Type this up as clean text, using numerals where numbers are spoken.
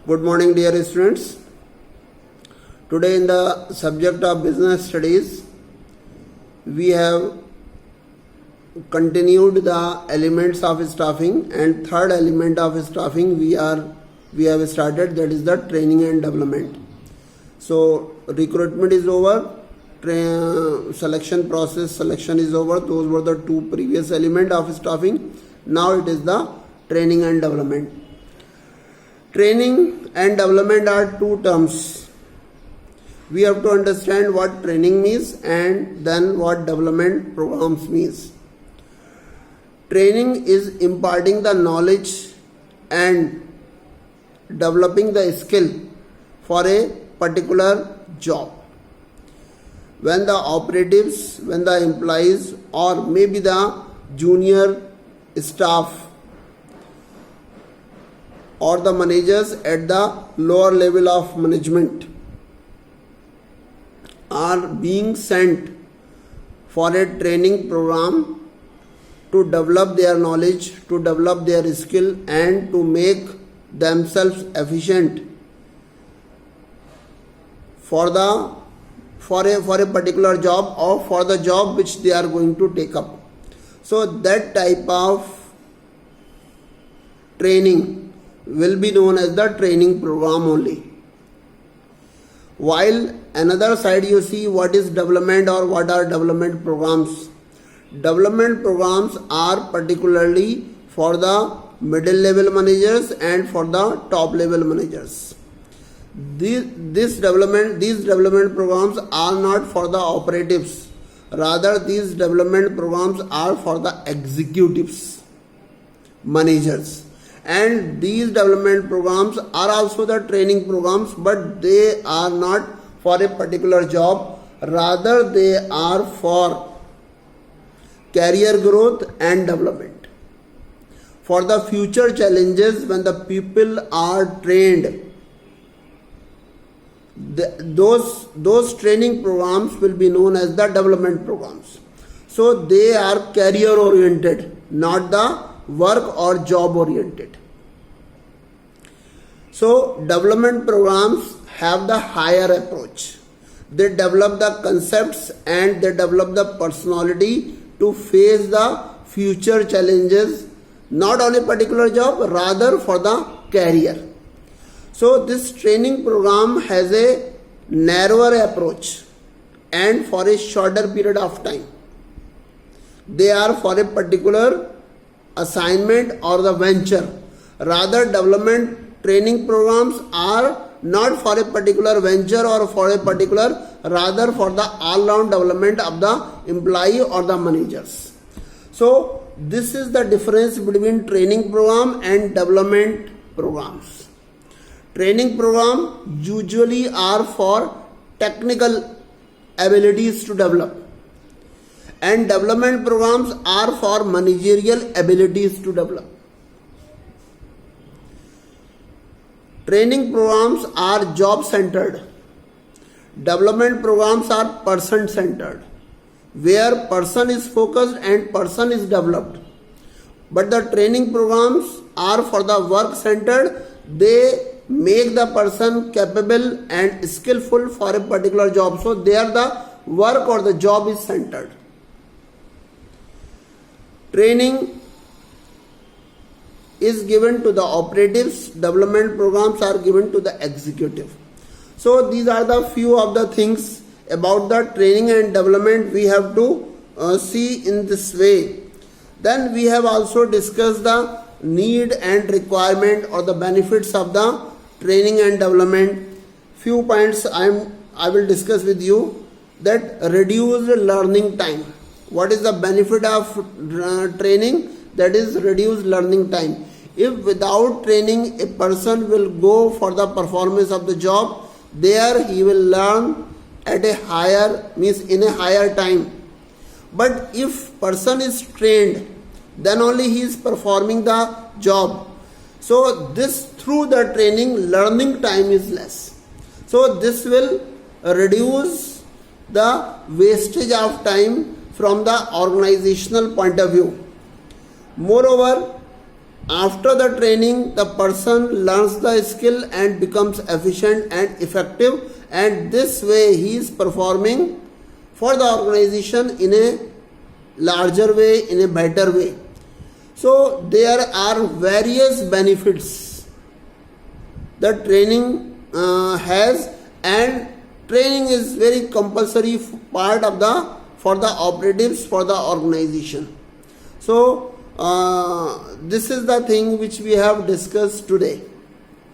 Good morning, dear students. Today, in the subject of business studies, we have continued the elements of staffing, and third element of staffing we have started, that is the training and development. So recruitment is over, selection is over. Those were the two previous elements of staffing. Now it is the training and development. Training and development are two terms. We have to understand what training means and then what development programs means. Training is imparting the knowledge and developing the skill for a particular job. When the operatives, when the employees, or maybe the junior staff or the managers at the lower level of management are being sent for a training program to develop their knowledge, to develop their skill, and to make themselves efficient for a particular job or for the job which they are going to take up. So that type of training will be known as the training program only. While another side you see what is development or what are development programs. Development programs are particularly for the middle level managers and for the top level managers. These development programs are not for the operatives. Rather, these development programs are for the executives, managers. And these development programs are also the training programs, but they are not for a particular job. Rather, they are for career growth and development. For the future challenges, when the people are trained, those training programs will be known as the development programs. So they are career oriented, not the work or job oriented. So development programs have the higher approach. They develop the concepts and they develop the personality to face the future challenges, not on a particular job, rather for the career. So this training program has a narrower approach and for a shorter period of time. They are for a particular assignment or the venture. Rather, development training programs are not for a particular venture or for a particular, rather for the all-round development of the employee or the managers. So this is the difference between training program and development programs. Training program usually are for technical abilities to develop, and development programs are for managerial abilities to develop. Training programs are job centered. Development programs are person centered, where person is focused and person is developed. But the training programs are for the work centered. They make the person capable and skillful for a particular job. So there the work or the job is centered. Training is given to the operatives, development programs are given to the executive. So these are the few of the things about the training and development we have to see in this way. Then we have also discussed the need and requirement or the benefits of the training and development. Few points I will discuss with you. That reduced learning time. What is the benefit of training? That is reduced learning time. If without training a person will go for the performance of the job, there he will learn at a higher, in a higher time. But if person is trained, then only he is performing the job. So this, through the training, learning time is less. So this will reduce the wastage of time from the organizational point of view. Moreover, After the training, the person learns the skill and becomes efficient and effective, and this way he is performing for the organization in a larger way, in a better way. So there are various benefits the training has, and training is very compulsory part of the for the operatives, for the organization. So this is the thing which we have discussed today.